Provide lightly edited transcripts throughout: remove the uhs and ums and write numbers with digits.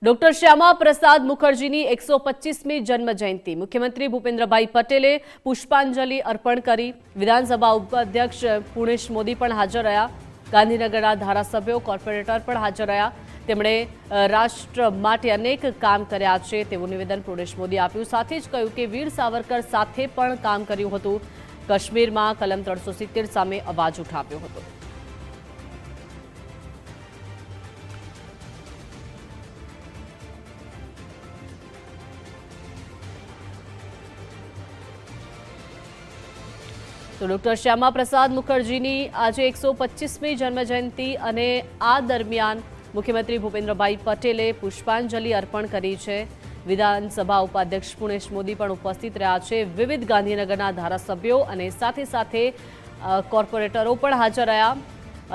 Doctor Shyama Prasad मुखर्जीनी 125मी जन्म जयंती मुख्यमंत्री भूपेन्द्रभाई पटेले पुष्पांजलि अर्पण करी। विधानसभा उपाध्यक्ष पुणेश मोदी पण हाजर रह्या। गांधीनगरना धारासभ्यो कॉर्पोरेटर पण हाजर रह्या। તેમણે રાષ્ટ્ર માટે અનેક કામ કર્યા છે તેવું નિવેદન પુણેશ મોદી આપ્યું। સાથે જ કહ્યું કે વીર સાવરકર સાથે પણ કામ કર્યું હતું। કાશ્મીરમાં કલમ 370 સામે અવાજ ઉઠાવ્યો હતો। तो डॉक्टर श्यामा प्रसाद मुखर्जीनी आज 125मी जन्मजयंती અને આ દરમિયાન મુખ્યમંત્રી ભૂપેન્દ્રભાઈ પટેલે પુષ્પાંજલિ અર્પણ કરી છે। વિધાનસભા ઉપાધ્યક્ષ પુણેશ મોદી પણ ઉપસ્થિત રહ્યા છે। વિવિધ ગાંધીનગરના ધારાસભ્યો અને સાથે સાથે કોર્પોરેટરો પણ હાજર રહ્યા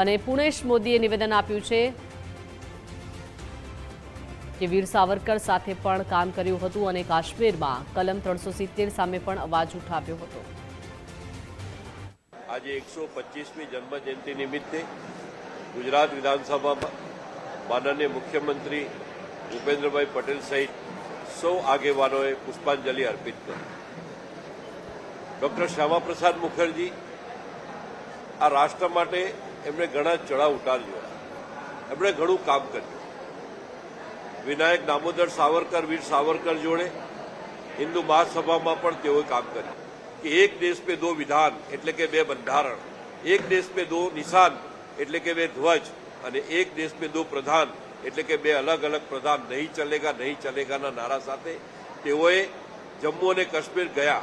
અને પુણેશ મોદીએ નિવેદન આપ્યું છે કે વીર સાવરકર સાથે પણ કામ કર્યું હતું અને કાશ્મીરમાં કલમ 370 સામે પણ અવાજ ઉઠાવ્યો હતો। आज 125मी जन्म जयंती निमित्ते गुजरात विधानसभा माननीय मुख्यमंत्री भूपेन्द्रभाई पटेल सहित सौ आगेवानोए पुष्पांजलि अर्पित कर। डॉक्टर श्यामा प्रसाद मुखर्जी आ राष्ट्र माटे एमणे घणा चढ़ाव उतार जोया। एमणे घणुं काम कर्युं। विनायक दामोदर सावरकर वीर सावरकर जोड़े हिंदू महासभा में पण तेओए काम कर्युं कि एक देश पे दो विधान एटले के बे बंधारण, एक देश पे दो निशान एटले के बे ध्वज अने एक देश पे दो प्रधान एटले के बे अलग अलग प्रधान नहीं चलेगा ना नारा साथे तेओए जम्मू अने काश्मीर गया।